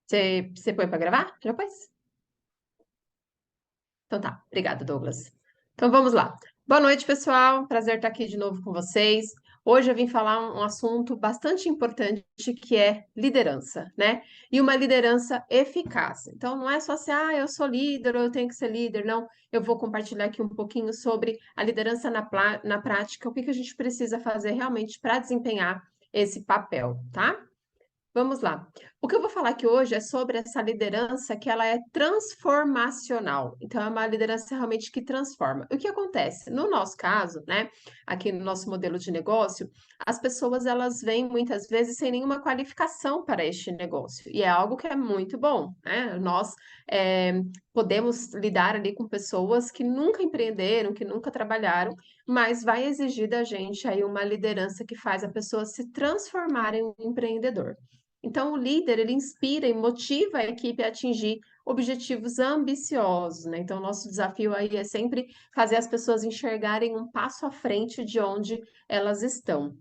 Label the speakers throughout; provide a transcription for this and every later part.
Speaker 1: Você põe para gravar? Já pôs? Então tá, obrigada, Douglas. Então vamos lá. Boa noite, pessoal. Prazer estar aqui de novo com vocês. Hoje eu vim falar um assunto bastante importante que é liderança, né? E uma liderança eficaz. Então não é só assim, eu sou líder ou eu tenho que ser líder. Não, eu vou compartilhar aqui um pouquinho sobre a liderança na prática, o que a gente precisa fazer realmente para desempenhar esse papel, tá? Vamos lá. O que eu vou falar aqui hoje é sobre essa liderança que ela é transformacional. Então, é uma liderança realmente que transforma. O que acontece? No nosso caso, né, aqui no nosso modelo de negócio, as pessoas elas vêm muitas vezes sem nenhuma qualificação para este negócio. E é algo que é muito bom, né? Nós podemos lidar ali com pessoas que nunca empreenderam, que nunca trabalharam, mas vai exigir da gente aí uma liderança que faz a pessoa se transformar em um empreendedor. Então, o líder, ele inspira e motiva a equipe a atingir objetivos ambiciosos, né? Então, o nosso desafio aí é sempre fazer as pessoas enxergarem um passo à frente de onde elas estão.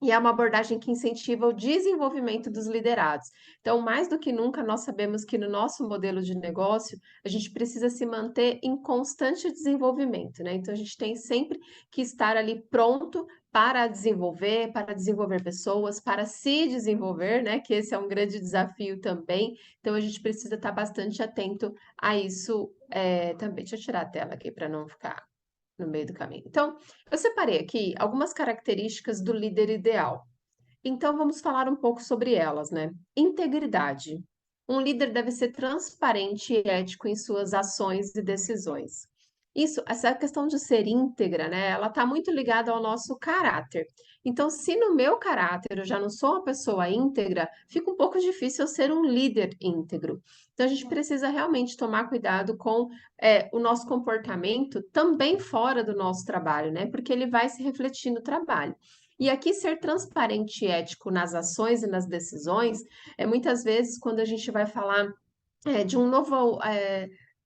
Speaker 1: E é uma abordagem que incentiva o desenvolvimento dos liderados. Então, mais do que nunca, nós sabemos que no nosso modelo de negócio, a gente precisa se manter em constante desenvolvimento, né? Então, a gente tem sempre que estar ali pronto para desenvolver pessoas, para se desenvolver, né? Que esse é um grande desafio também. Então, a gente precisa estar bastante atento a isso também. Deixa eu tirar a tela aqui para não ficar no meio do caminho. Então, eu separei aqui algumas características do líder ideal. Então, vamos falar um pouco sobre elas, né? Integridade. Um líder deve ser transparente e ético em suas ações e decisões. Isso, essa questão de ser íntegra, né? Ela está muito ligada ao nosso caráter. Então, se no meu caráter eu já não sou uma pessoa íntegra, fica um pouco difícil eu ser um líder íntegro. Então, a gente precisa realmente tomar cuidado com o nosso comportamento também fora do nosso trabalho, né? Porque ele vai se refletir no trabalho. E aqui ser transparente e ético nas ações e nas decisões é muitas vezes quando a gente vai falar de um novo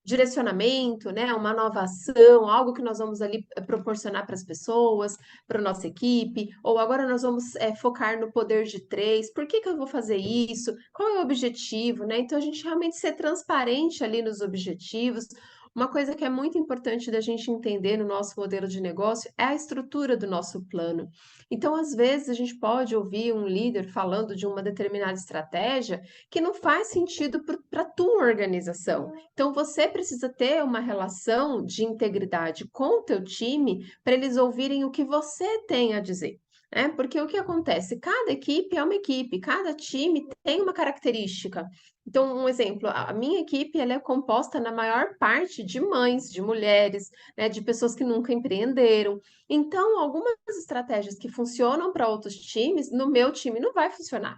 Speaker 1: direcionamento, né, uma nova ação, algo que nós vamos ali proporcionar para as pessoas, para a nossa equipe, ou agora nós vamos focar no poder de três, por que que eu vou fazer isso? Qual é o objetivo, né? Então a gente realmente ser transparente ali nos objetivos. Uma coisa que é muito importante da gente entender no nosso modelo de negócio é a estrutura do nosso plano. Então, às vezes, a gente pode ouvir um líder falando de uma determinada estratégia que não faz sentido para a tua organização. Então, você precisa ter uma relação de integridade com o teu time para eles ouvirem o que você tem a dizer. Né? Porque o que acontece? Cada equipe é uma equipe, cada time tem uma característica. Então, um exemplo, a minha equipe ela é composta na maior parte de mães, de mulheres, né, de pessoas que nunca empreenderam. Então, algumas estratégias que funcionam para outros times, no meu time não vai funcionar.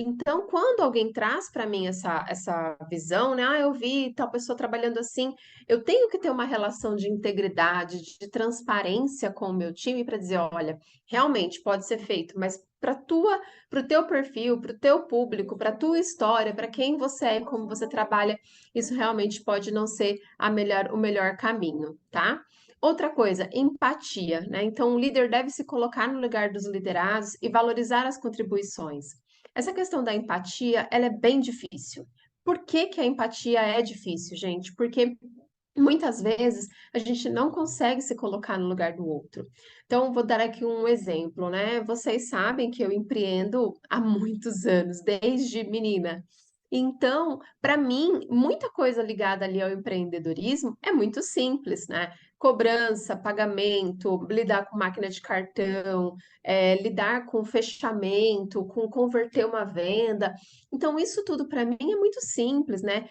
Speaker 1: Então, quando alguém traz para mim essa visão, né? Eu vi tal pessoa trabalhando assim, eu tenho que ter uma relação de integridade, de transparência com o meu time para dizer, olha, realmente pode ser feito, mas para o teu perfil, para o teu público, para a tua história, para quem você é, como você trabalha, isso realmente pode não ser o melhor caminho, tá? Outra coisa, empatia, né? Então, o líder deve se colocar no lugar dos liderados e valorizar as contribuições. Essa questão da empatia, ela é bem difícil. Por que que a empatia é difícil, gente? Porque muitas vezes a gente não consegue se colocar no lugar do outro. Então, vou dar aqui um exemplo, né? Vocês sabem que eu empreendo há muitos anos, desde menina. Então, para mim, muita coisa ligada ali ao empreendedorismo é muito simples, né? Cobrança, pagamento, lidar com máquina de cartão, lidar com fechamento, com converter uma venda. Então, isso tudo para mim é muito simples, né?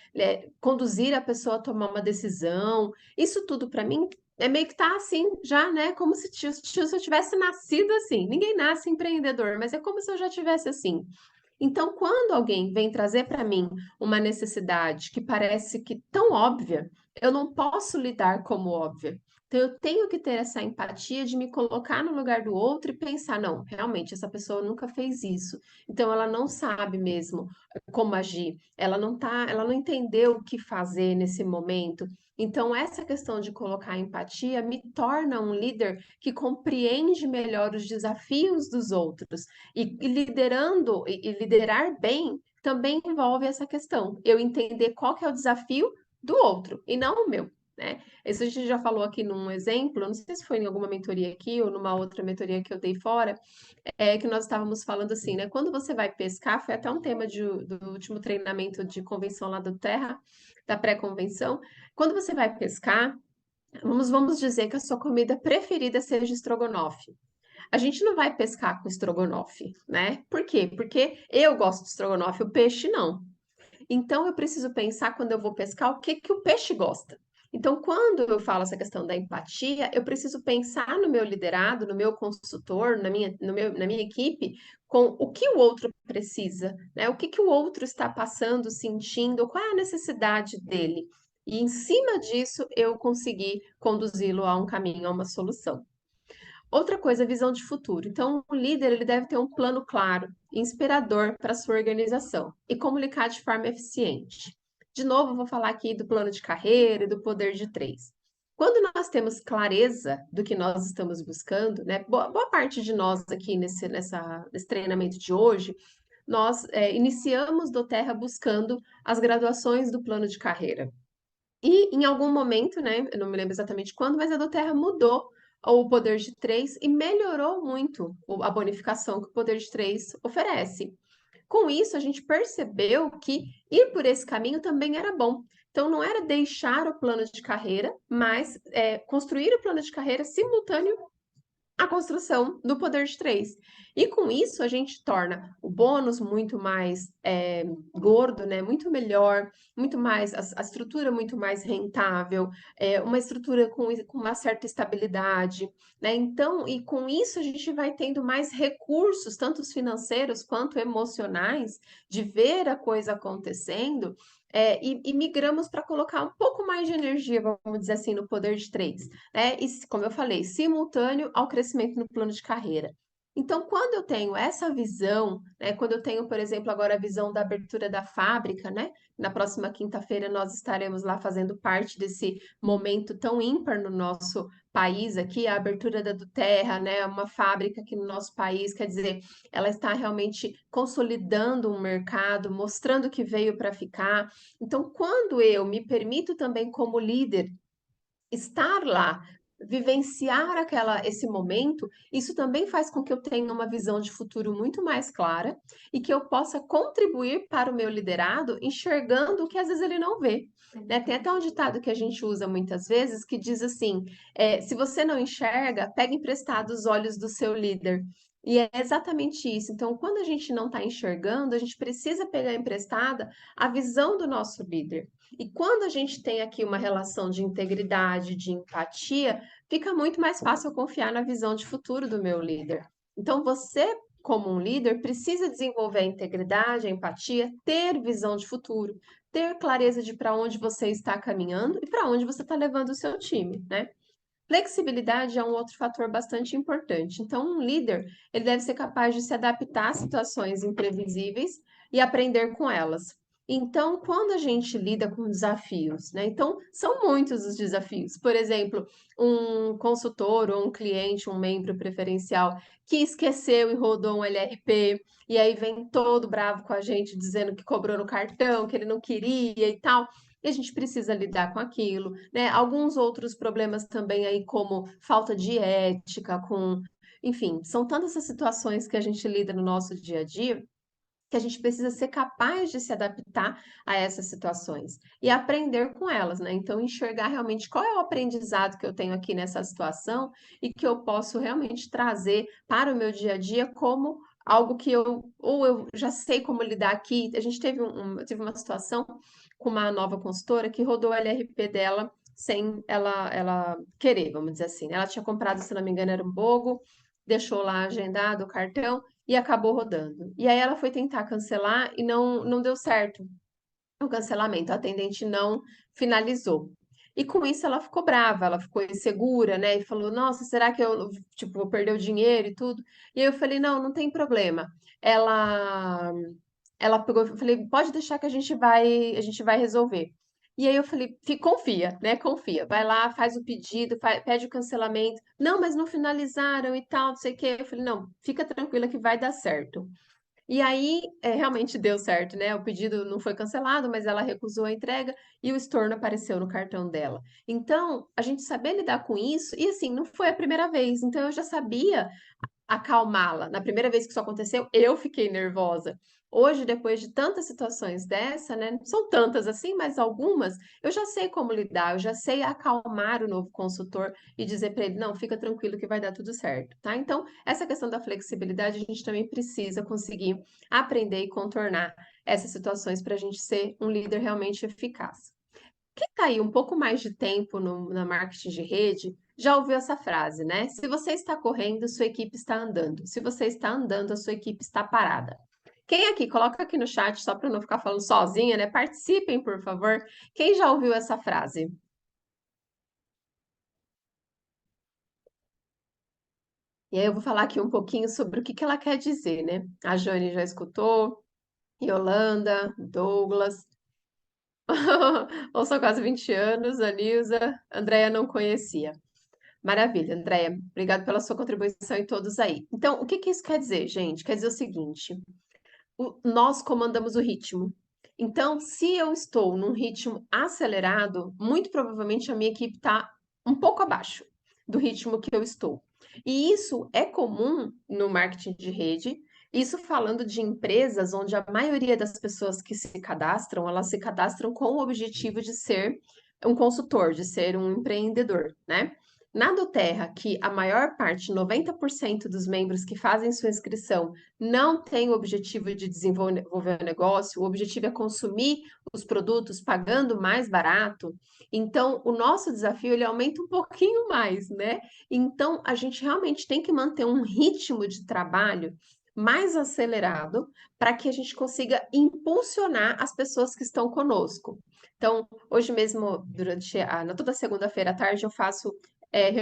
Speaker 1: Conduzir a pessoa a tomar uma decisão, isso tudo para mim é meio que tá assim, já, né? Como se eu tivesse nascido assim. Ninguém nasce empreendedor, mas é como se eu já tivesse assim. Então, quando alguém vem trazer para mim uma necessidade que parece que tão óbvia, eu não posso lidar como óbvia. Então, eu tenho que ter essa empatia de me colocar no lugar do outro e pensar, não, realmente, essa pessoa nunca fez isso. Então, ela não sabe mesmo como agir. Ela não entendeu o que fazer nesse momento. Então, essa questão de colocar empatia me torna um líder que compreende melhor os desafios dos outros. E liderando, e liderar bem também envolve essa questão. Eu entender qual que é o desafio do outro e não o meu, né? Isso a gente já falou aqui num exemplo, não sei se foi em alguma mentoria aqui ou numa outra mentoria que eu dei fora, que nós estávamos falando assim, né? Quando você vai pescar, foi até um tema do último treinamento de convenção lá do Terra, da pré-convenção. Quando você vai pescar, vamos dizer que a sua comida preferida seja estrogonofe. A gente não vai pescar com estrogonofe, né? Por quê? Porque eu gosto de estrogonofe, o peixe não. Então eu preciso pensar quando eu vou pescar o que que o peixe gosta. Então, quando eu falo essa questão da empatia, eu preciso pensar no meu liderado, no meu consultor, na minha equipe, com o que o outro precisa, né? O que que o outro está passando, sentindo, qual é a necessidade dele. E em cima disso, eu conseguir conduzi-lo a um caminho, a uma solução. Outra coisa, visão de futuro. Então, o líder ele deve ter um plano claro, inspirador para a sua organização e comunicar de forma eficiente. De novo, eu vou falar aqui do plano de carreira e do poder de três. Quando nós temos clareza do que nós estamos buscando, né? Boa parte de nós aqui nesse treinamento de hoje, nós iniciamos do Terra buscando as graduações do plano de carreira. E em algum momento, né, eu não me lembro exatamente quando, mas a do Terra mudou o poder de três e melhorou muito a bonificação que o poder de três oferece. Com isso, a gente percebeu que ir por esse caminho também era bom. Então, não era deixar o plano de carreira, mas construir o plano de carreira simultâneo a construção do poder de três. E com isso a gente torna o bônus muito mais gordo, né? Muito melhor, muito mais a estrutura muito mais rentável, uma estrutura com uma certa estabilidade, né? Então, e com isso a gente vai tendo mais recursos, tanto os financeiros quanto emocionais, de ver a coisa acontecendo. E migramos para colocar um pouco mais de energia, vamos dizer assim, no poder de três, né? E, como eu falei, simultâneo ao crescimento no plano de carreira. Então, quando eu tenho essa visão, né, quando eu tenho, por exemplo, agora a visão da abertura da fábrica, né? Na próxima quinta-feira nós estaremos lá fazendo parte desse momento tão ímpar no nosso país aqui, a abertura da Terra, né? Uma fábrica aqui no nosso país, quer dizer, ela está realmente consolidando um mercado, mostrando que veio para ficar. Então, quando eu me permito também como líder estar lá, vivenciar esse momento, isso também faz com que eu tenha uma visão de futuro muito mais clara e que eu possa contribuir para o meu liderado enxergando o que às vezes ele não vê. Né? Tem até um ditado que a gente usa muitas vezes que diz assim: se você não enxerga, pega emprestado os olhos do seu líder. E é exatamente isso. Então, quando a gente não está enxergando, a gente precisa pegar emprestada a visão do nosso líder. E quando a gente tem aqui uma relação de integridade, de empatia, fica muito mais fácil eu confiar na visão de futuro do meu líder. Então, você, como um líder, precisa desenvolver a integridade, a empatia, ter visão de futuro, ter clareza de para onde você está caminhando e para onde você está levando o seu time, né? Flexibilidade é um outro fator bastante importante. Então, um líder, ele deve ser capaz de se adaptar a situações imprevisíveis e aprender com elas. Então, quando a gente lida com desafios, né? Então, são muitos os desafios. Por exemplo, um consultor ou um cliente, um membro preferencial que esqueceu e rodou um LRP, e aí vem todo bravo com a gente dizendo que cobrou no cartão, que ele não queria e tal, e a gente precisa lidar com aquilo, né? Alguns outros problemas também aí, como falta de ética, enfim, são tantas essas situações que a gente lida no nosso dia a dia que a gente precisa ser capaz de se adaptar a essas situações e aprender com elas, né? Então, enxergar realmente qual é o aprendizado que eu tenho aqui nessa situação e que eu posso realmente trazer para o meu dia a dia como algo que eu já sei como lidar aqui. A gente teve uma situação com uma nova consultora que rodou o LRP dela sem ela querer, vamos dizer assim. Ela tinha comprado, se não me engano, era um bogo, deixou lá agendado o cartão e acabou rodando. E aí ela foi tentar cancelar e não deu certo o cancelamento, a atendente não finalizou. E com isso ela ficou brava, ela ficou insegura, né? E falou: Nossa, será que eu, tipo, vou perder o dinheiro e tudo? E aí eu falei: Não, não tem problema. Ela, ela pegou, eu falei: Pode deixar que a gente vai resolver. E aí eu falei, confia, né? Confia. Vai lá, faz o pedido, pede o cancelamento. Não, mas não finalizaram e tal, não sei o quê. Eu falei, não, fica tranquila que vai dar certo. E aí, realmente deu certo, né? O pedido não foi cancelado, mas ela recusou a entrega e o estorno apareceu no cartão dela. Então, a gente saber lidar com isso, e assim, não foi a primeira vez, então eu já sabia acalmá-la. Na primeira vez que isso aconteceu, eu fiquei nervosa. Hoje, depois de tantas situações dessa, né? Não são tantas assim, mas algumas, eu já sei como lidar, eu já sei acalmar o novo consultor e dizer para ele, não, fica tranquilo que vai dar tudo certo, tá? Então, essa questão da flexibilidade, a gente também precisa conseguir aprender e contornar essas situações para a gente ser um líder realmente eficaz. Quem está aí um pouco mais de tempo na marketing de rede, já ouviu essa frase, né? Se você está correndo, sua equipe está andando. Se você está andando, a sua equipe está parada. Quem aqui, coloca aqui no chat, só para não ficar falando sozinha, né? Participem, por favor. Quem já ouviu essa frase? E aí eu vou falar aqui um pouquinho sobre o que ela quer dizer, né? A Jane já escutou, Yolanda, Douglas, ou são quase 20 anos, a Nilza, Andréia não conhecia. Maravilha, Andréia. Obrigado pela sua contribuição e todos aí. Então, o que que isso quer dizer, gente? Quer dizer o seguinte: nós comandamos o ritmo. Então, se eu estou num ritmo acelerado, muito provavelmente a minha equipe está um pouco abaixo do ritmo que eu estou. E isso é comum no marketing de rede. Isso falando de empresas onde a maioria das pessoas que se cadastram, elas se cadastram com o objetivo de ser um consultor, de ser um empreendedor, né? Na do Terra, que a maior parte, 90% dos membros que fazem sua inscrição não tem o objetivo de desenvolver o negócio, o objetivo é consumir os produtos pagando mais barato. Então, o nosso desafio ele aumenta um pouquinho mais, né? Então, a gente realmente tem que manter um ritmo de trabalho mais acelerado para que a gente consiga impulsionar as pessoas que estão conosco. Então, hoje mesmo, na toda segunda-feira à tarde, eu faço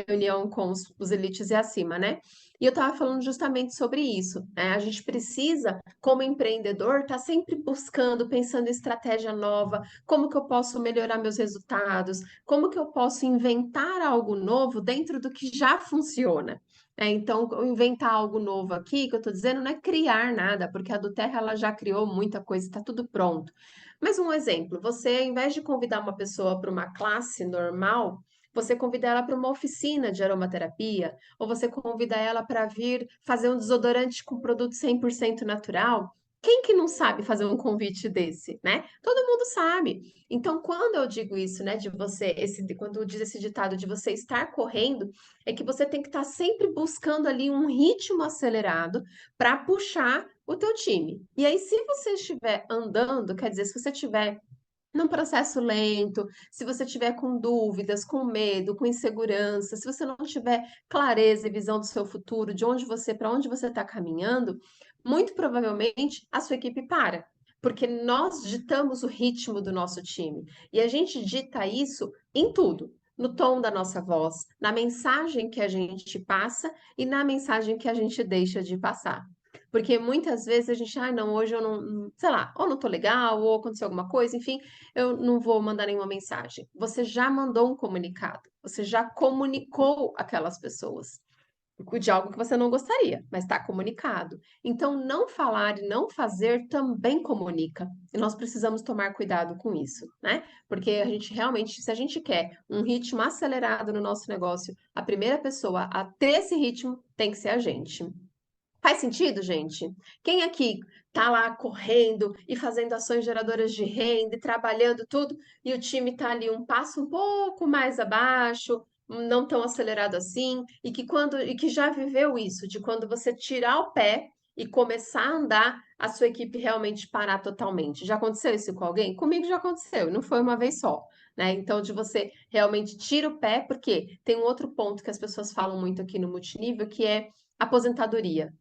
Speaker 1: reunião com os elites e acima, né? E eu estava falando justamente sobre isso, né? A gente precisa, como empreendedor, estar sempre buscando, pensando em estratégia nova, como que eu posso melhorar meus resultados, como que eu posso inventar algo novo dentro do que já funciona. Então, inventar algo novo aqui, que eu estou dizendo, não é criar nada, porque a do Terra ela já criou muita coisa, está tudo pronto. Mas um exemplo, você, ao invés de convidar uma pessoa para uma classe normal, você convida ela para uma oficina de aromaterapia, ou você convida ela para vir fazer um desodorante com produto 100% natural. Quem que não sabe fazer um convite desse, né? Todo mundo sabe. Então, quando eu digo isso, né, de você, quando eu diz esse ditado de você estar correndo, é que você tem que estar sempre buscando ali um ritmo acelerado para puxar o teu time. E aí, se você estiver andando, quer dizer, se você estiver num processo lento, se você tiver com dúvidas, com medo, com insegurança, se você não tiver clareza e visão do seu futuro, de onde você, para onde você está caminhando, muito provavelmente a sua equipe para, porque nós ditamos o ritmo do nosso time e a gente dita isso em tudo. No tom da nossa voz, na mensagem que a gente passa e na mensagem que a gente deixa de passar. Porque muitas vezes a gente, não, hoje eu não, sei lá, ou não tô legal, ou aconteceu alguma coisa, enfim, eu não vou mandar nenhuma mensagem. Você já mandou um comunicado, você já comunicou aquelas pessoas de algo que você não gostaria, mas está comunicado. Então, não falar e não fazer também comunica. E nós precisamos tomar cuidado com isso, né? Porque a gente realmente, se a gente quer um ritmo acelerado no nosso negócio, a primeira pessoa a ter esse ritmo tem que ser a gente. Faz sentido, gente? Quem aqui tá lá correndo e fazendo ações geradoras de renda e trabalhando tudo, e o time tá ali um passo um pouco mais abaixo, não tão acelerado assim, e que já viveu isso, de quando você tirar o pé e começar a andar, a sua equipe realmente parar totalmente. Já aconteceu isso com alguém? Comigo já aconteceu, e não foi uma vez só. Né? Então, de você realmente tira o pé, porque tem um outro ponto que as pessoas falam muito aqui no multinível, que é aposentadoria.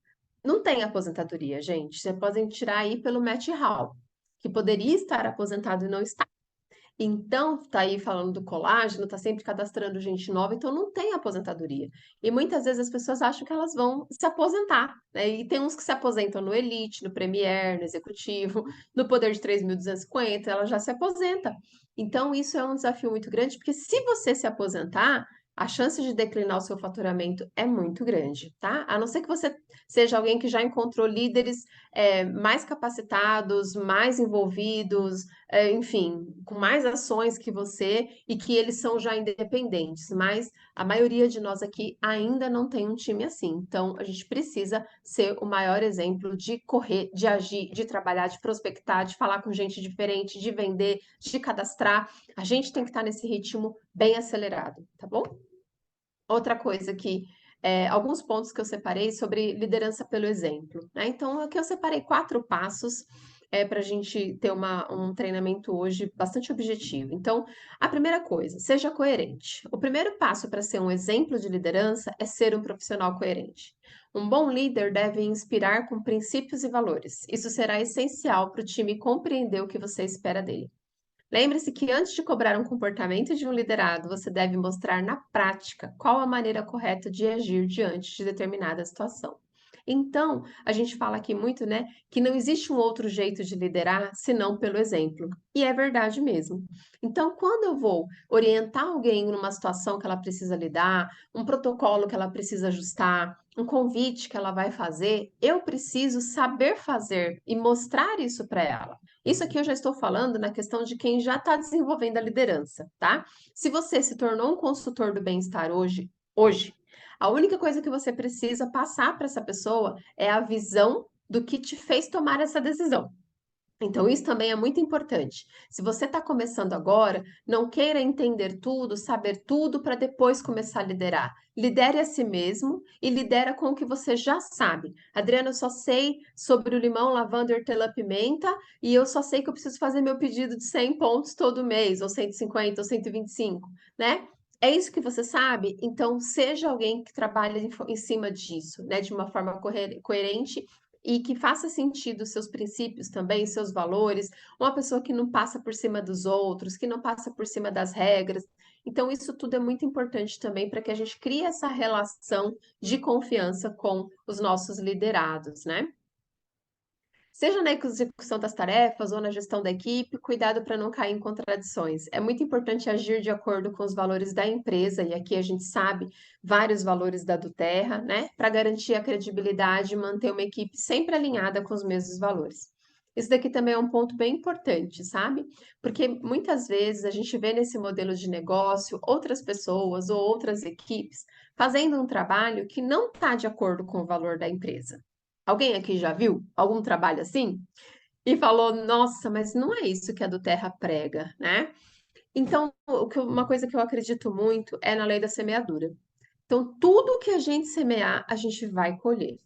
Speaker 1: Não tem aposentadoria, gente. Você podem tirar aí pelo Matt Hall, que poderia estar aposentado e não está. Então, tá aí falando do colágeno, tá sempre cadastrando gente nova, então não tem aposentadoria. E muitas vezes as pessoas acham que elas vão se aposentar, né? E tem uns que se aposentam no Elite, no Premier, no Executivo, no Poder de 3.250, ela já se aposenta. Então, isso é um desafio muito grande, porque se você se aposentar, a chance de declinar o seu faturamento é muito grande, tá? A não ser que você seja alguém que já encontrou líderes mais capacitados, mais envolvidos, enfim, com mais ações que você e que eles são já independentes, mas a maioria de nós aqui ainda não tem um time assim. Então, a gente precisa ser o maior exemplo de correr, de agir, de trabalhar, de prospectar, de falar com gente diferente, de vender, de cadastrar. A gente tem que estar nesse ritmo bem acelerado, tá bom? Outra coisa que alguns pontos que eu separei sobre liderança pelo exemplo, né? Então, aqui eu separei 4 passos para a gente ter um treinamento hoje bastante objetivo. Então, a primeira coisa, seja coerente. O primeiro passo para ser um exemplo de liderança é ser um profissional coerente. Um bom líder deve inspirar com princípios e valores. Isso será essencial para o time compreender o que você espera dele. Lembre-se que antes de cobrar um comportamento de um liderado, você deve mostrar na prática qual a maneira correta de agir diante de determinada situação. Então, a gente fala aqui muito, né, que não existe um outro jeito de liderar senão pelo exemplo. E é verdade mesmo. Então, quando eu vou orientar alguém numa situação que ela precisa lidar, um protocolo que ela precisa ajustar, um convite que ela vai fazer, eu preciso saber fazer e mostrar isso para ela. Isso aqui eu já estou falando na questão de quem já está desenvolvendo a liderança, tá? Se você se tornou um consultor do bem-estar hoje, a única coisa que você precisa passar para essa pessoa é a visão do que te fez tomar essa decisão. Então, isso também é muito importante. Se você está começando agora, não queira entender tudo, saber tudo para depois começar a liderar. Lidere a si mesmo e lidera com o que você já sabe. Adriana, eu só sei sobre o limão, lavanda, hortelã-pimenta e eu só sei que eu preciso fazer meu pedido de 100 pontos todo mês, ou 150, ou 125, né? É isso que você sabe? Então, seja alguém que trabalhe em cima disso, né? De uma forma coerente e que faça sentido os seus princípios também, seus valores, uma pessoa que não passa por cima dos outros, que não passa por cima das regras. Então, isso tudo é muito importante também para que a gente crie essa relação de confiança com os nossos liderados, né? Seja na execução das tarefas ou na gestão da equipe, cuidado para não cair em contradições. É muito importante agir de acordo com os valores da empresa, e aqui a gente sabe vários valores da Duterra, né? Para garantir a credibilidade e manter uma equipe sempre alinhada com os mesmos valores. Isso daqui também é um ponto bem importante, sabe? Porque muitas vezes a gente vê nesse modelo de negócio outras pessoas ou outras equipes fazendo um trabalho que não está de acordo com o valor da empresa. Alguém aqui já viu algum trabalho assim? E falou, nossa, mas não é isso que a do Terra prega, né? Então, uma coisa que eu acredito muito é na lei da semeadura. Então, tudo que a gente semear, a gente vai colher.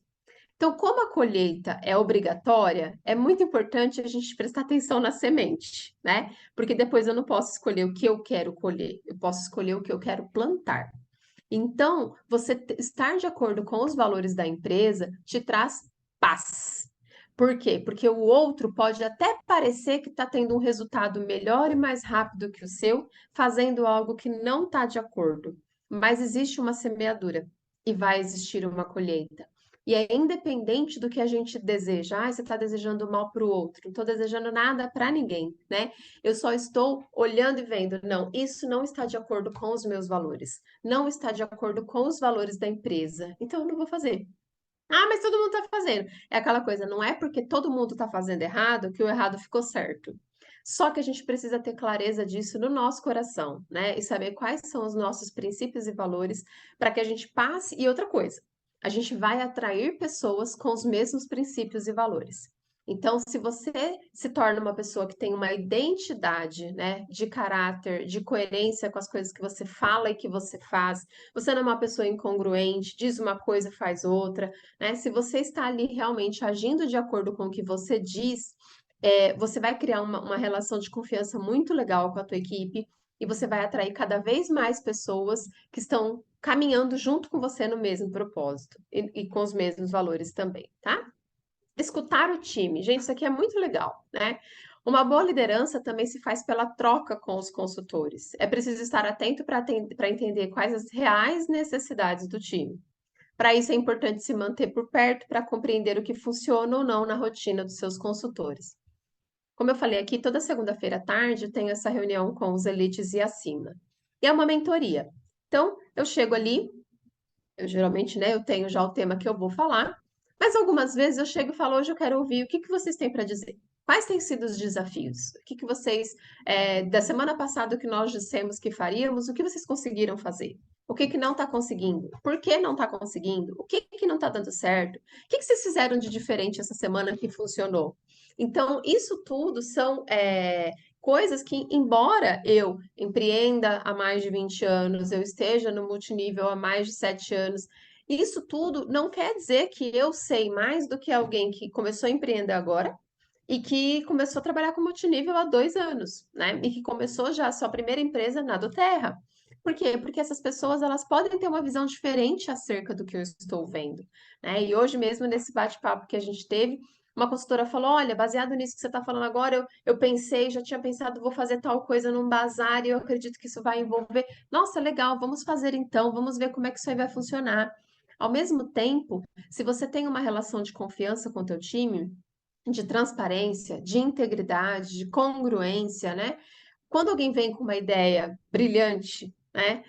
Speaker 1: Então, como a colheita é obrigatória, é muito importante a gente prestar atenção na semente, né? Porque depois eu não posso escolher o que eu quero colher, eu posso escolher o que eu quero plantar. Então, você estar de acordo com os valores da empresa te traz paz. Por quê? Porque o outro pode até parecer que está tendo um resultado melhor e mais rápido que o seu, fazendo algo que não está de acordo. Mas existe uma semeadura e vai existir uma colheita. E é independente do que a gente deseja. Ah, você está desejando mal para o outro. Não estou desejando nada para ninguém, né? Eu só estou olhando e vendo. Não, isso não está de acordo com os meus valores. Não está de acordo com os valores da empresa. Então, eu não vou fazer. Ah, mas todo mundo está fazendo. É aquela coisa, não é porque todo mundo está fazendo errado que o errado ficou certo. Só que a gente precisa ter clareza disso no nosso coração, né? E saber quais são os nossos princípios e valores para que a gente passe. E outra coisa, a gente vai atrair pessoas com os mesmos princípios e valores. Então, se você se torna uma pessoa que tem uma identidade, né, de caráter, de coerência com as coisas que você fala e que você faz, você não é uma pessoa incongruente, diz uma coisa, faz outra, né? Se você está ali realmente agindo de acordo com o que você diz, você vai criar uma relação de confiança muito legal com a tua equipe e você vai atrair cada vez mais pessoas que estão caminhando junto com você no mesmo propósito e com os mesmos valores também, tá? Escutar o time. Gente, isso aqui é muito legal, né? Uma boa liderança também se faz pela troca com os consultores. É preciso estar atento para entender quais as reais necessidades do time. Para isso, é importante se manter por perto para compreender o que funciona ou não na rotina dos seus consultores. Como eu falei aqui, toda segunda-feira à tarde eu tenho essa reunião com os elites e acima. E é uma mentoria. Então, eu chego ali, eu geralmente, né, eu tenho já o tema que eu vou falar, mas algumas vezes eu chego e falo, hoje eu quero ouvir o que que vocês têm para dizer. Quais têm sido os desafios? O que que vocês, da semana passada, o que nós dissemos que faríamos, o que vocês conseguiram fazer? O que que não está conseguindo? Por que não está conseguindo? O que que não está dando certo? O que que vocês fizeram de diferente essa semana que funcionou? Então, isso tudo são coisas que, embora eu empreenda há mais de 20 anos, eu esteja no multinível há mais de 7 anos, isso tudo não quer dizer que eu sei mais do que alguém que começou a empreender agora e que começou a trabalhar com multinível há 2 anos, né? E que começou já a sua primeira empresa na do Terra. Por quê? Porque essas pessoas elas podem ter uma visão diferente acerca do que eu estou vendo, né? E hoje mesmo, nesse bate-papo que a gente teve, uma consultora falou: Olha, baseado nisso que você está falando agora, eu pensei, já tinha pensado, vou fazer tal coisa num bazar e eu acredito que isso vai envolver. Nossa, legal, vamos fazer então, vamos ver como é que isso aí vai funcionar. Ao mesmo tempo, se você tem uma relação de confiança com o teu time, de transparência, de integridade, de congruência, né? Quando alguém vem com uma ideia brilhante, né?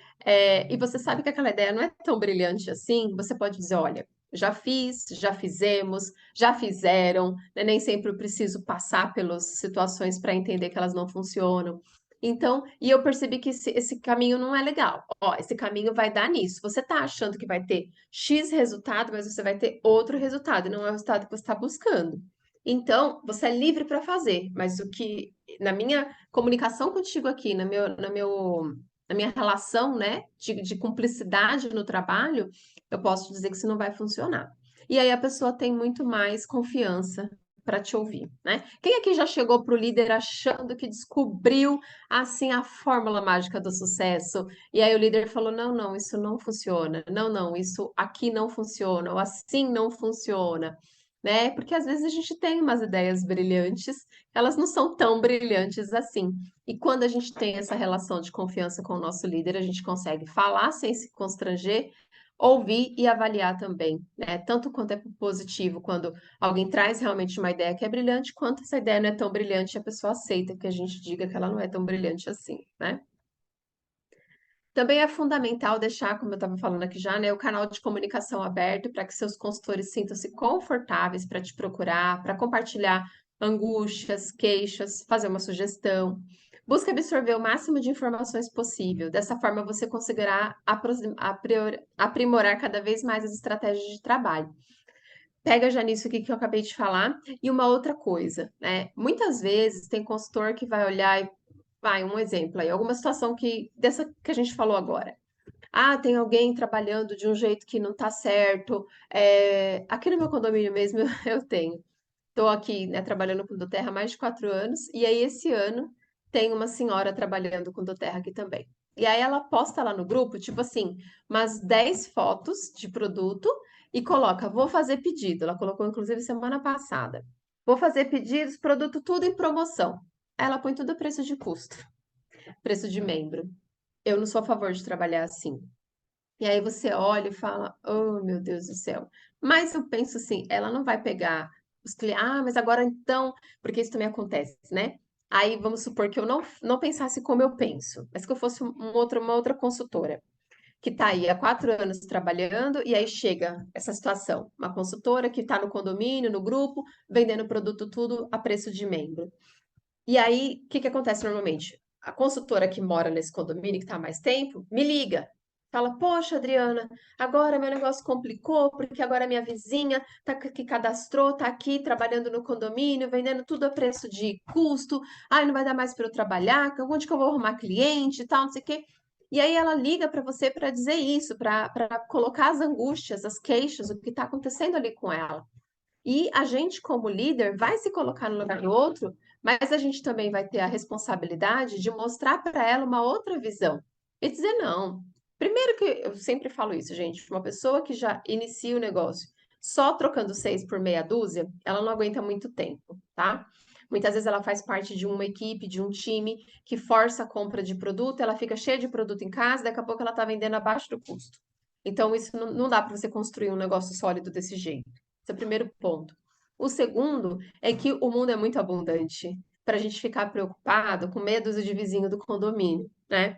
Speaker 1: E você sabe que aquela ideia não é tão brilhante assim, você pode dizer, olha, já fiz, já fizemos, já fizeram, né? Nem sempre eu preciso passar pelas situações para entender que elas não funcionam. Então, e eu percebi que esse caminho não é legal. Ó, esse caminho vai dar nisso. Você está achando que vai ter X resultado, mas você vai ter outro resultado, e não é o resultado que você está buscando. Então, você é livre para fazer, mas o que, na minha comunicação contigo aqui, na minha relação, né, de cumplicidade no trabalho, eu posso dizer que isso não vai funcionar. E aí a pessoa tem muito mais confiança para te ouvir, né? Quem aqui já chegou para o líder achando que descobriu assim a fórmula mágica do sucesso? E aí o líder falou: não, não, isso não funciona. Não, não, isso aqui não funciona. Ou assim não funciona, né? Porque às vezes a gente tem umas ideias brilhantes, elas não são tão brilhantes assim. E quando a gente tem essa relação de confiança com o nosso líder, a gente consegue falar sem se constranger, ouvir e avaliar também, né? Tanto quanto é positivo, quando alguém traz realmente uma ideia que é brilhante, quanto essa ideia não é tão brilhante e a pessoa aceita que a gente diga que ela não é tão brilhante assim, né? Também é fundamental deixar, como eu estava falando aqui já, né, o canal de comunicação aberto para que seus consultores sintam-se confortáveis para te procurar, para compartilhar angústias, queixas, fazer uma sugestão. Busque absorver o máximo de informações possível. Dessa forma, você conseguirá aprimorar cada vez mais as estratégias de trabalho. Pega já nisso aqui que eu acabei de falar. E uma outra coisa, né? Muitas vezes tem consultor que vai olhar e vai, um exemplo aí, alguma situação que dessa que a gente falou agora. Ah, tem alguém trabalhando de um jeito que não tá certo. Aqui no meu condomínio mesmo eu tenho. Estou aqui, né, trabalhando com Doterra há mais de 4 anos, e aí esse ano tem uma senhora trabalhando com Doterra aqui também. E aí ela posta lá no grupo, tipo assim, umas 10 fotos de produto e coloca, vou fazer pedido. Ela colocou, inclusive, semana passada. Vou fazer pedidos, produto tudo em promoção. Aí ela põe tudo a preço de custo, preço de membro. Eu não sou a favor de trabalhar assim. E aí você olha e fala, oh meu Deus do céu. Mas eu penso assim, ela não vai pegar os clientes, mas agora então, porque isso também acontece, né? Aí vamos supor que eu não pensasse como eu penso, mas que eu fosse uma outra consultora, que está aí há 4 anos trabalhando, e aí chega essa situação, uma consultora que está no condomínio, no grupo, vendendo produto tudo a preço de membro. E aí, o que que acontece normalmente? A consultora que mora nesse condomínio, que está há mais tempo, me liga. Fala, poxa, Adriana, agora meu negócio complicou, porque agora minha vizinha que cadastrou, tá aqui trabalhando no condomínio, vendendo tudo a preço de custo. Ai, não vai dar mais para eu trabalhar, onde que eu vou arrumar cliente e tal, não sei o quê. E aí ela liga para você para dizer isso, para colocar as angústias, as queixas, o que está acontecendo ali com ela. E a gente, como líder, vai se colocar no lugar do outro, mas a gente também vai ter a responsabilidade de mostrar para ela uma outra visão e dizer não. Primeiro que eu sempre falo isso, gente, uma pessoa que já inicia o negócio só trocando 6 por meia dúzia, ela não aguenta muito tempo, tá? Muitas vezes ela faz parte de uma equipe, de um time que força a compra de produto, ela fica cheia de produto em casa, daqui a pouco ela está vendendo abaixo do custo. Então, isso não dá para você construir um negócio sólido desse jeito. Esse é o primeiro ponto. O segundo é que o mundo é muito abundante para a gente ficar preocupado com medo de vizinho do condomínio, né?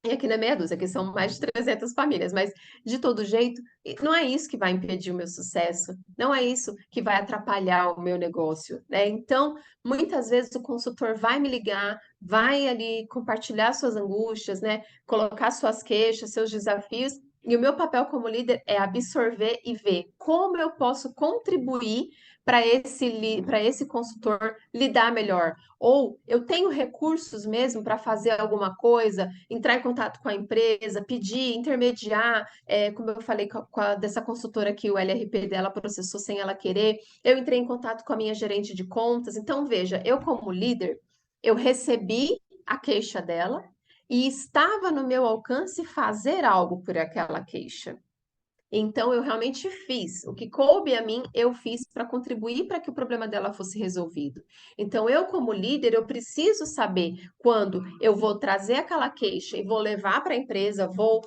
Speaker 1: E aqui não é meia dúzia, aqui são mais de 300 famílias, mas de todo jeito, não é isso que vai impedir o meu sucesso, não é isso que vai atrapalhar o meu negócio, né? Então, muitas vezes o consultor vai me ligar, vai ali compartilhar suas angústias, né? Colocar suas queixas, seus desafios, e o meu papel como líder é absorver e ver como eu posso contribuir para esse consultor lidar melhor. Ou eu tenho recursos mesmo para fazer alguma coisa, entrar em contato com a empresa, pedir, intermediar, como eu falei dessa consultora que o LRP dela processou sem ela querer, eu entrei em contato com a minha gerente de contas. Então, veja, eu como líder, eu recebi a queixa dela e estava no meu alcance fazer algo por aquela queixa. Então, eu realmente fiz. O que coube a mim, eu fiz para contribuir para que o problema dela fosse resolvido. Então, eu, como líder, eu preciso saber quando eu vou trazer aquela queixa e vou levar para a empresa, vou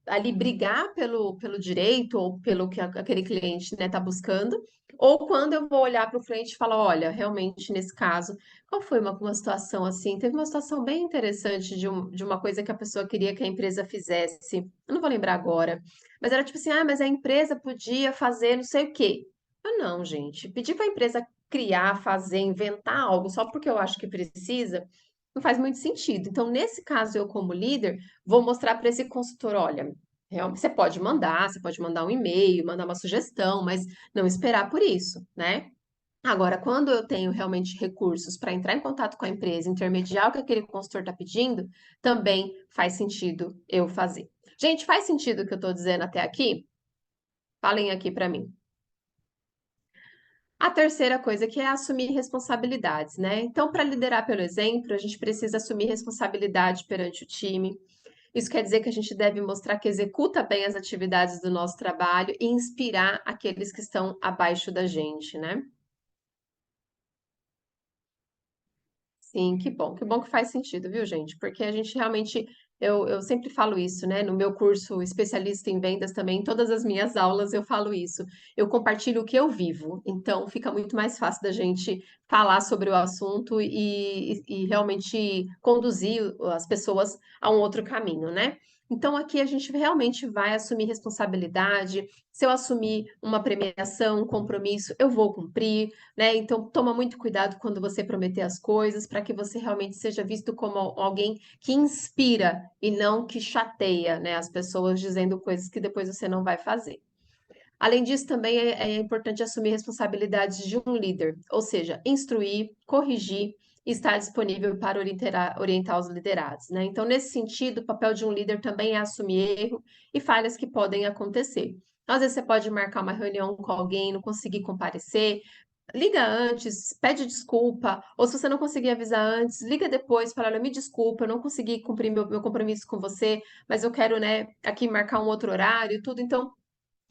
Speaker 1: ali brigar pelo direito ou pelo que aquele cliente, né, está buscando, ou quando eu vou olhar para o cliente e falar, olha, realmente nesse caso, qual foi uma situação assim? Teve uma situação bem interessante de uma coisa que a pessoa queria que a empresa fizesse. Eu não vou lembrar agora, mas era tipo assim, mas a empresa podia fazer não sei o quê. Eu não, gente, pedir para a empresa criar, fazer, inventar algo só porque eu acho que precisa, não faz muito sentido. Então, nesse caso, eu como líder, vou mostrar para esse consultor, olha, você pode mandar um e-mail, mandar uma sugestão, mas não esperar por isso, né? Agora, quando eu tenho realmente recursos para entrar em contato com a empresa, intermediar o que aquele consultor está pedindo, também faz sentido eu fazer. Gente, faz sentido o que eu estou dizendo até aqui? Falem aqui para mim. A terceira coisa que é assumir responsabilidades, né? Então, para liderar pelo exemplo, a gente precisa assumir responsabilidade perante o time. Isso quer dizer que a gente deve mostrar que executa bem as atividades do nosso trabalho e inspirar aqueles que estão abaixo da gente, né? Sim, que bom que faz sentido, viu, gente? Porque a gente realmente, eu sempre falo isso, né? No meu curso especialista em vendas também, em todas as minhas aulas eu falo isso. Eu compartilho o que eu vivo, então fica muito mais fácil da gente falar sobre o assunto e realmente conduzir as pessoas a um outro caminho, né? Então aqui a gente realmente vai assumir responsabilidade. Se eu assumir uma premiação, um compromisso, eu vou cumprir, né? Então, toma muito cuidado quando você prometer as coisas, para que você realmente seja visto como alguém que inspira e não que chateia, né, as pessoas dizendo coisas que depois você não vai fazer. Além disso, também é importante assumir responsabilidades de um líder, ou seja, instruir, corrigir e estar disponível para orientar os liderados, né? Então, nesse sentido, o papel de um líder também é assumir erro e falhas que podem acontecer. Às vezes você pode marcar uma reunião com alguém, não conseguir comparecer, liga antes, pede desculpa, ou se você não conseguir avisar antes, liga depois, fala, olha, me desculpa, eu não consegui cumprir meu compromisso com você, mas eu quero, né, aqui marcar um outro horário e tudo. Então,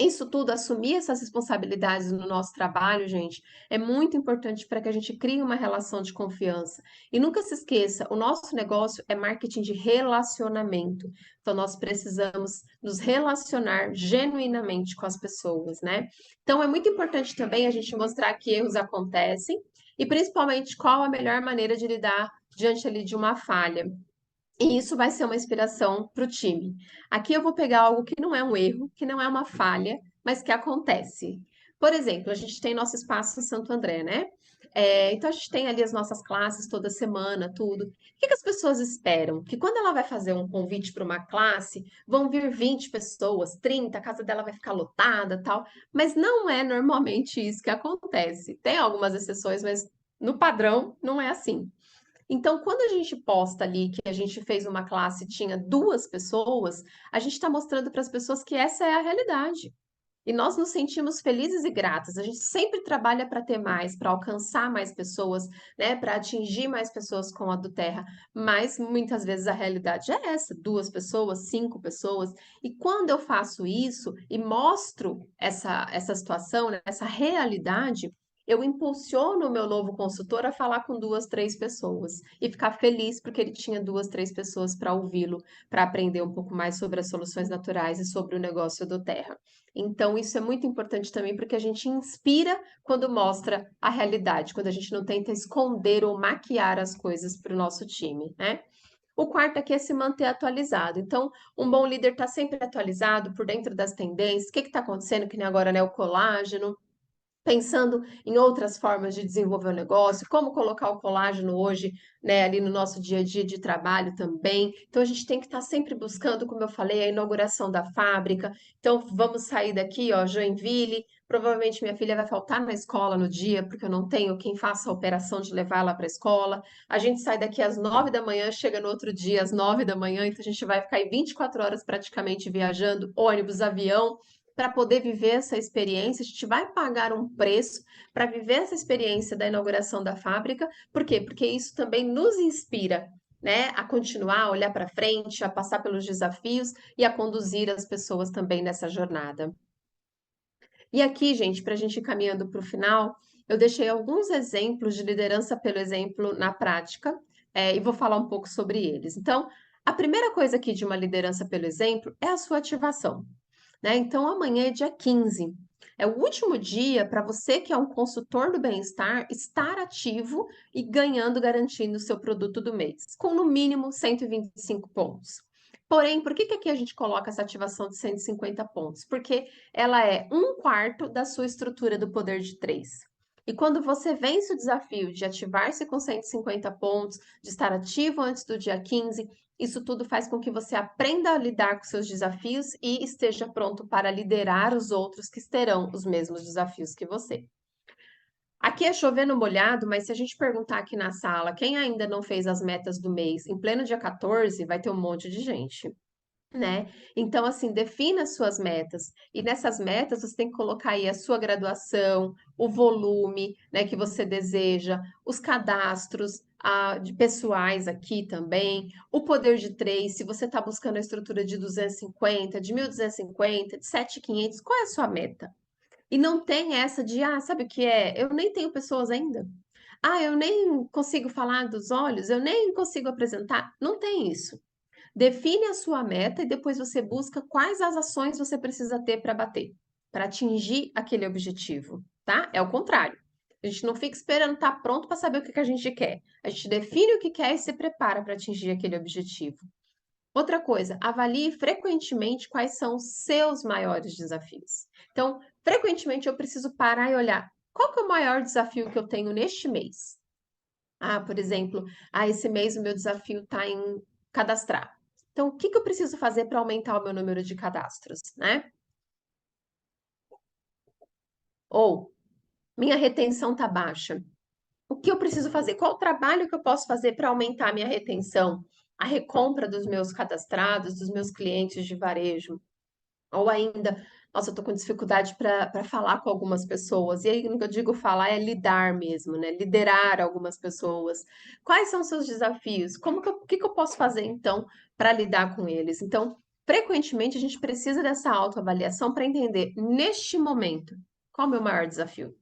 Speaker 1: isso tudo, assumir essas responsabilidades no nosso trabalho, gente, é muito importante para que a gente crie uma relação de confiança. E nunca se esqueça, o nosso negócio é marketing de relacionamento. Então, nós precisamos nos relacionar genuinamente com as pessoas, né? Então, é muito importante também a gente mostrar que erros acontecem e, principalmente, qual a melhor maneira de lidar diante ali de uma falha. E isso vai ser uma inspiração para o time. Aqui eu vou pegar algo que não é um erro, que não é uma falha, mas que acontece. Por exemplo, a gente tem nosso espaço em Santo André, né? Então a gente tem ali as nossas classes toda semana, tudo. O que que as pessoas esperam? Que quando ela vai fazer um convite para uma classe, vão vir 20 pessoas, 30, a casa dela vai ficar lotada, tal. Mas não é normalmente isso que acontece. Tem algumas exceções, mas no padrão não é assim. Então, quando a gente posta ali que a gente fez uma classe e tinha 2 pessoas, a gente está mostrando para as pessoas que essa é a realidade. E nós nos sentimos felizes e gratas. A gente sempre trabalha para ter mais, para alcançar mais pessoas, né, para atingir mais pessoas com a do Terra. Mas muitas vezes a realidade é essa: 2 pessoas, 5 pessoas. E quando eu faço isso e mostro essa situação, né, essa realidade, eu impulsiono o meu novo consultor a falar com 2, 3 pessoas e ficar feliz porque ele tinha 2, 3 pessoas para ouvi-lo, para aprender um pouco mais sobre as soluções naturais e sobre o negócio do Terra. Então, isso é muito importante também porque a gente inspira quando mostra a realidade, quando a gente não tenta esconder ou maquiar as coisas para o nosso time, né? O quarto aqui é se manter atualizado. Então, um bom líder está sempre atualizado por dentro das tendências. O que está acontecendo? Que nem agora, né? O colágeno, pensando em outras formas de desenvolver o negócio, como colocar o colágeno hoje, né, ali no nosso dia a dia de trabalho também. Então a gente tem que estar sempre buscando, como eu falei, a inauguração da fábrica. Então vamos sair daqui, ó, Joinville. Provavelmente minha filha vai faltar na escola no dia, porque eu não tenho quem faça a operação de levar ela para a escola. A gente sai daqui às 9 da manhã, chega no outro dia às 9 da manhã, então a gente vai ficar aí 24 horas praticamente viajando, ônibus, avião, para poder viver essa experiência. A gente vai pagar um preço para viver essa experiência da inauguração da fábrica. Por quê? Porque isso também nos inspira, né, a continuar, a olhar para frente, a passar pelos desafios e a conduzir as pessoas também nessa jornada. E aqui, gente, para a gente ir caminhando para o final, eu deixei alguns exemplos de liderança pelo exemplo na prática, e vou falar um pouco sobre eles. Então, a primeira coisa aqui de uma liderança pelo exemplo é a sua ativação, né? Então, amanhã é dia 15. É o último dia para você que é um consultor do bem-estar estar ativo e ganhando, garantindo o seu produto do mês, com no mínimo 125 pontos. Porém, por que que aqui a gente coloca essa ativação de 150 pontos? Porque ela é um quarto da sua estrutura do poder de 3. E quando você vence o desafio de ativar-se com 150 pontos, de estar ativo antes do dia 15, isso tudo faz com que você aprenda a lidar com seus desafios e esteja pronto para liderar os outros que terão os mesmos desafios que você. Aqui é chover no molhado, mas se a gente perguntar aqui na sala quem ainda não fez as metas do mês em pleno dia 14, vai ter um monte de gente, né? Então, assim, defina as suas metas. E nessas metas você tem que colocar aí a sua graduação, o volume, né, que você deseja, os cadastros de pessoais aqui também, o poder de 3, se você está buscando a estrutura de 250, de 1.250, de 7.500, qual é a sua meta? E não tem essa de, sabe o que é? Eu nem tenho pessoas ainda. Eu nem consigo falar dos olhos, eu nem consigo apresentar. Não tem isso. Define a sua meta e depois você busca quais as ações você precisa ter para bater, para atingir aquele objetivo, tá? É o contrário. A gente não fica esperando estar pronto para saber o que que a gente quer. A gente define o que quer e se prepara para atingir aquele objetivo. Outra coisa, avalie frequentemente quais são os seus maiores desafios. Então, frequentemente eu preciso parar e olhar qual que é o maior desafio que eu tenho neste mês. Por exemplo, esse mês o meu desafio está em cadastrar. Então, o que que eu preciso fazer para aumentar o meu número de cadastros, né? Ou minha retenção está baixa. O que eu preciso fazer? Qual o trabalho que eu posso fazer para aumentar a minha retenção? A recompra dos meus cadastrados, dos meus clientes de varejo? Ou ainda, nossa, eu tô com dificuldade para falar com algumas pessoas. E aí, o que eu digo falar é lidar mesmo, né? Liderar algumas pessoas. Quais são os seus desafios? O que que eu posso fazer, então, para lidar com eles? Então, frequentemente, a gente precisa dessa autoavaliação para entender, neste momento, qual é o meu maior desafio?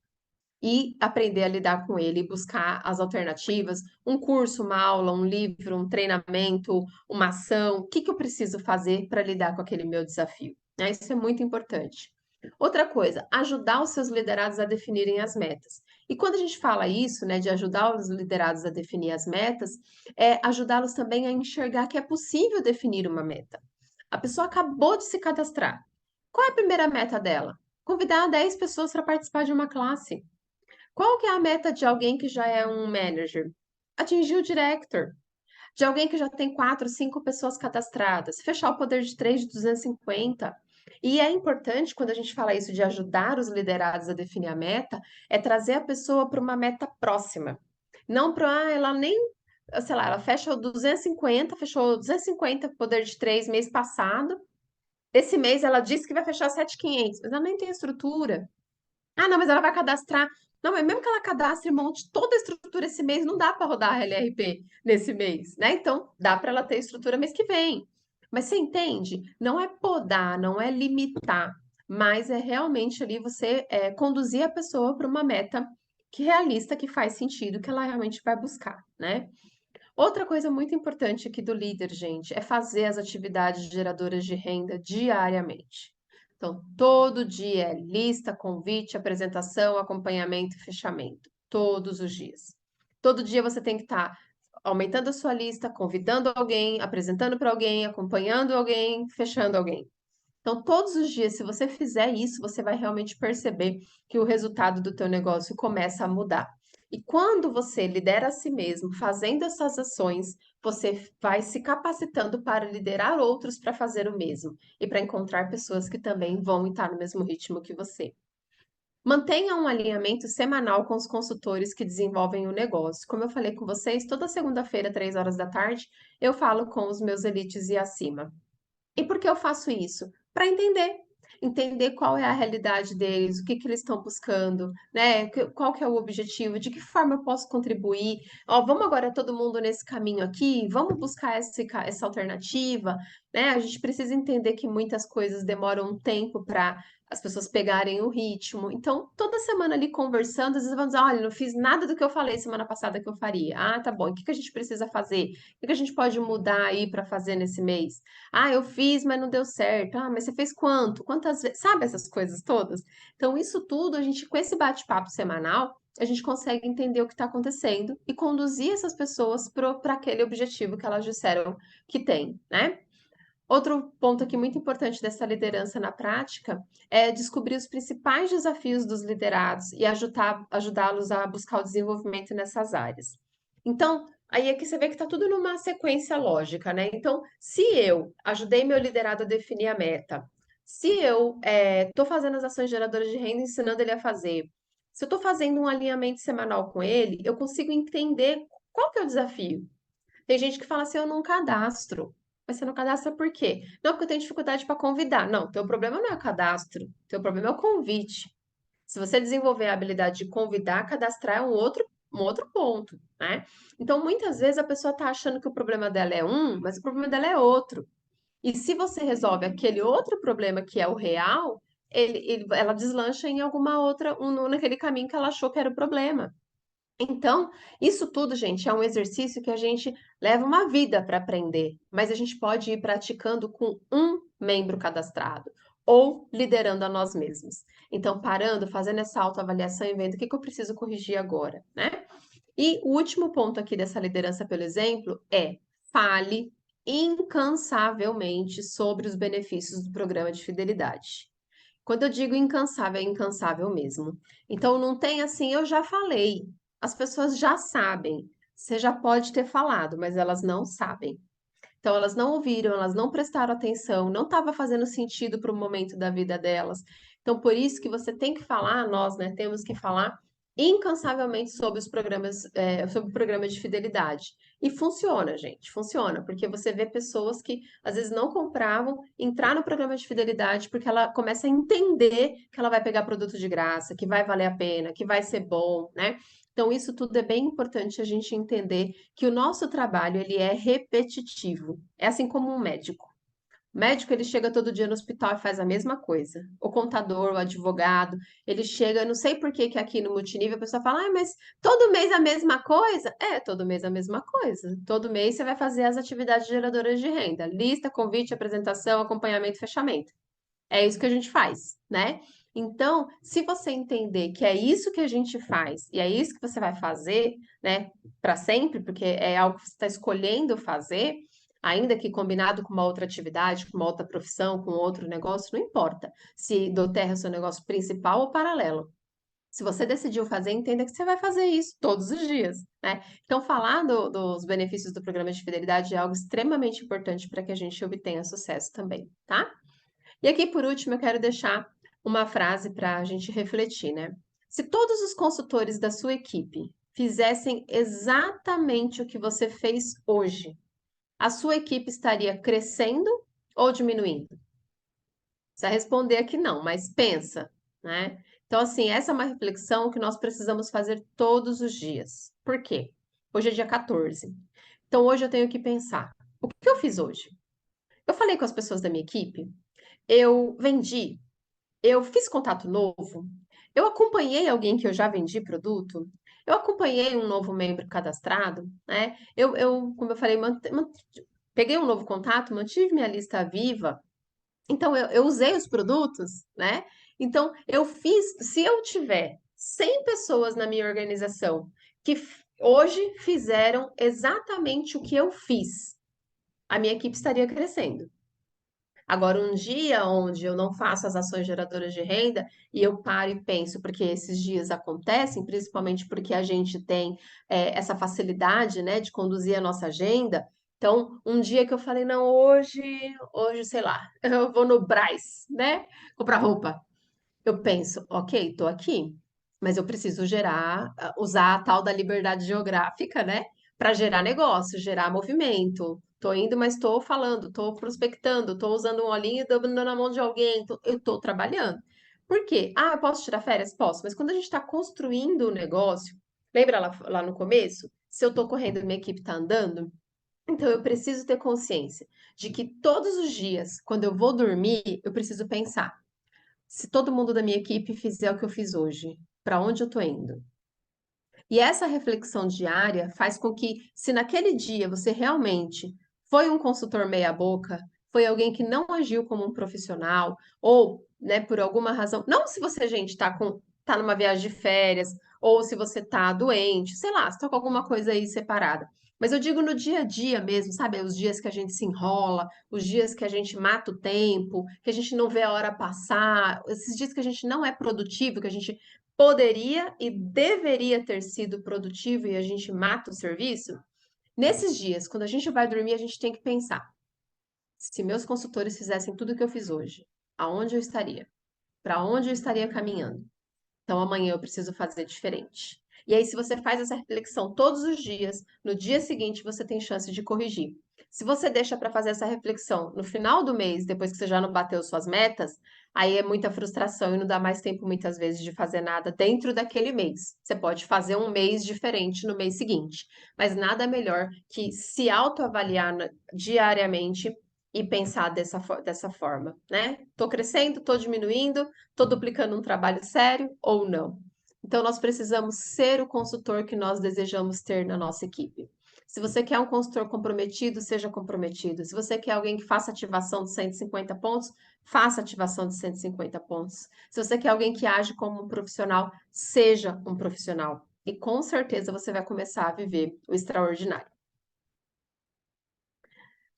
Speaker 1: E aprender a lidar com ele, buscar as alternativas, um curso, uma aula, um livro, um treinamento, uma ação, o que que eu preciso fazer para lidar com aquele meu desafio, né? Isso é muito importante. Outra coisa, ajudar os seus liderados a definirem as metas. E quando a gente fala isso, né, de ajudar os liderados a definir as metas, é ajudá-los também a enxergar que é possível definir uma meta. A pessoa acabou de se cadastrar. Qual é a primeira meta dela? Convidar 10 pessoas para participar de uma classe. Qual que é a meta de alguém que já é um manager? Atingir o director. De alguém que já tem 4, 5 pessoas cadastradas. Fechar o poder de 3 de 250. E é importante, quando a gente fala isso de ajudar os liderados a definir a meta, é trazer a pessoa para uma meta próxima. Não para, ela nem, sei lá, ela fecha o 250, fechou 250 poder de 3 mês passado. Esse mês ela disse que vai fechar 7.500, mas ela nem tem estrutura. Não, mas ela vai cadastrar. Não, mas mesmo que ela cadastre e monte toda a estrutura esse mês, não dá para rodar a LRP nesse mês, né? Então, dá para ela ter estrutura mês que vem. Mas você entende? Não é podar, não é limitar, mas é realmente ali você conduzir a pessoa para uma meta que realista, que faz sentido, que ela realmente vai buscar, né? Outra coisa muito importante aqui do líder, gente, é fazer as atividades geradoras de renda diariamente. Então, todo dia é lista, convite, apresentação, acompanhamento e fechamento. Todos os dias. Todo dia você tem que estar aumentando a sua lista, convidando alguém, apresentando para alguém, acompanhando alguém, fechando alguém. Então, todos os dias, se você fizer isso, você vai realmente perceber que o resultado do teu negócio começa a mudar. E quando você lidera a si mesmo, fazendo essas ações, você vai se capacitando para liderar outros para fazer o mesmo e para encontrar pessoas que também vão estar no mesmo ritmo que você. Mantenha um alinhamento semanal com os consultores que desenvolvem o negócio. Como eu falei com vocês, toda segunda-feira, 3 horas da tarde, eu falo com os meus elites e acima. E por que eu faço isso? Para entender qual é a realidade deles, o que que eles estão buscando, né? Qual que é o objetivo, de que forma eu posso contribuir. Ó, vamos agora todo mundo nesse caminho aqui, vamos buscar essa alternativa, né? A gente precisa entender que muitas coisas demoram um tempo para as pessoas pegarem o ritmo. Então, toda semana ali conversando, às vezes vão dizer, olha, não fiz nada do que eu falei semana passada que eu faria. Ah, tá bom. E o que que a gente precisa fazer? O que que a gente pode mudar aí para fazer nesse mês? Ah, eu fiz, mas não deu certo. Ah, mas você fez quanto? Quantas vezes? Sabe essas coisas todas? Então, isso tudo, a gente, com esse bate-papo semanal, a gente consegue entender o que está acontecendo e conduzir essas pessoas para aquele objetivo que elas disseram que tem, né? Outro ponto aqui muito importante dessa liderança na prática é descobrir os principais desafios dos liderados e ajudá-los a buscar o desenvolvimento nessas áreas. Então, aí aqui você vê que está tudo numa sequência lógica, né? Então, se eu ajudei meu liderado a definir a meta, se eu estou fazendo as ações geradoras de renda, ensinando ele a fazer, se eu estou fazendo um alinhamento semanal com ele, eu consigo entender qual que é o desafio. Tem gente que fala assim, eu não cadastro. Mas você não cadastra por quê? Não, porque eu tenho dificuldade para convidar. Não, teu problema não é o cadastro, teu problema é o convite. Se você desenvolver a habilidade de convidar, cadastrar é um outro ponto, né? Então, muitas vezes a pessoa está achando que o problema dela é um, mas o problema dela é outro. E se você resolve aquele outro problema que é o real, ela deslancha em alguma outra, naquele caminho que ela achou que era o problema. Então, isso tudo, gente, é um exercício que a gente leva uma vida para aprender, mas a gente pode ir praticando com um membro cadastrado ou liderando a nós mesmos. Então, parando, fazendo essa autoavaliação e vendo o que que eu preciso corrigir agora, né? E o último ponto aqui dessa liderança pelo exemplo é fale incansavelmente sobre os benefícios do programa de fidelidade. Quando eu digo incansável, é incansável mesmo. Então não tem assim, eu já falei. As pessoas já sabem. Você já pode ter falado, mas elas não sabem. Então elas não ouviram, elas não prestaram atenção, não estava fazendo sentido para o momento da vida delas. Então por isso que você tem que falar, nós, né, temos que falar incansavelmente sobre os programas, sobre o programa de fidelidade. E funciona, gente, funciona, porque você vê pessoas que às vezes não compravam, entrar no programa de fidelidade porque ela começa a entender que ela vai pegar produto de graça, que vai valer a pena, que vai ser bom, né? Então, isso tudo é bem importante a gente entender que o nosso trabalho ele é repetitivo. É assim como um médico. O médico ele chega todo dia no hospital e faz a mesma coisa. O contador, o advogado, ele chega, não sei por que que aqui no multinível a pessoa fala, ah, mas todo mês a mesma coisa? É, todo mês a mesma coisa. Todo mês você vai fazer as atividades geradoras de renda, lista, convite, apresentação, acompanhamento, fechamento. É isso que a gente faz, né? Então, se você entender que é isso que a gente faz e é isso que você vai fazer, né, para sempre, porque é algo que você está escolhendo fazer, ainda que combinado com uma outra atividade, com uma outra profissão, com outro negócio, não importa se do terra é o seu negócio principal ou paralelo. Se você decidiu fazer, entenda que você vai fazer isso todos os dias, né? Então, falar dos benefícios do programa de fidelidade é algo extremamente importante para que a gente obtenha sucesso também, tá? E aqui, por último, eu quero deixar uma frase para a gente refletir, né? Se todos os consultores da sua equipe fizessem exatamente o que você fez hoje, a sua equipe estaria crescendo ou diminuindo? Você vai responder aqui não, mas pensa, né? Então, assim, essa é uma reflexão que nós precisamos fazer todos os dias. Por quê? Hoje é dia 14. Então, hoje eu tenho que pensar: o que eu fiz hoje? Eu falei com as pessoas da minha equipe? Eu vendi? Eu fiz contato novo? Eu acompanhei alguém que eu já vendi produto, eu acompanhei um novo membro cadastrado, né? Como eu falei, peguei um novo contato, mantive minha lista viva, então eu usei os produtos, né? Então eu fiz, se eu tiver 100 pessoas na minha organização que hoje fizeram exatamente o que eu fiz, a minha equipe estaria crescendo. Agora, um dia onde eu não faço as ações geradoras de renda e eu paro e penso, porque esses dias acontecem, principalmente porque a gente tem essa facilidade, né, de conduzir a nossa agenda. Então, um dia que eu falei, não, hoje, sei lá, eu vou no Brás, né, comprar roupa. Eu penso, ok, tô aqui, mas eu preciso usar a tal da liberdade geográfica, né? Para gerar negócio, gerar movimento. Tô indo, mas estou falando, estou prospectando, estou usando um olhinho e dando na mão de alguém, eu estou trabalhando. Por quê? Ah, eu posso tirar férias? Posso, mas quando a gente está construindo o negócio, lembra lá no começo? Se eu estou correndo e minha equipe está andando, então eu preciso ter consciência de que todos os dias, quando eu vou dormir, eu preciso pensar. Se todo mundo da minha equipe fizer o que eu fiz hoje, para onde eu estou indo? E essa reflexão diária faz com que, se naquele dia você realmente foi um consultor meia-boca, foi alguém que não agiu como um profissional, ou, né, por alguma razão, não se você, gente, tá numa viagem de férias, ou se você tá doente, sei lá, se tá com alguma coisa aí separada. Mas eu digo no dia a dia mesmo, sabe? Os dias que a gente se enrola, os dias que a gente mata o tempo, que a gente não vê a hora passar, esses dias que a gente não é produtivo, que a gente poderia e deveria ter sido produtivo e a gente mata o serviço, nesses dias, quando a gente vai dormir, a gente tem que pensar: se meus consultores fizessem tudo o que eu fiz hoje, aonde eu estaria? Para onde eu estaria caminhando? Então amanhã eu preciso fazer diferente. E aí, se você faz essa reflexão todos os dias, no dia seguinte você tem chance de corrigir. Se você deixa para fazer essa reflexão no final do mês, depois que você já não bateu suas metas, aí é muita frustração e não dá mais tempo muitas vezes de fazer nada dentro daquele mês. Você pode fazer um mês diferente no mês seguinte, mas nada melhor que se autoavaliar diariamente e pensar dessa forma, né? Tô crescendo, tô diminuindo, estou duplicando um trabalho sério ou não? Então, nós precisamos ser o consultor que nós desejamos ter na nossa equipe. Se você quer um consultor comprometido, seja comprometido. Se você quer alguém que faça ativação de 150 pontos, faça ativação de 150 pontos. Se você quer alguém que age como um profissional, seja um profissional. E com certeza você vai começar a viver o extraordinário.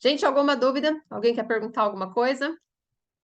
Speaker 1: Gente, alguma dúvida? Alguém quer perguntar alguma coisa?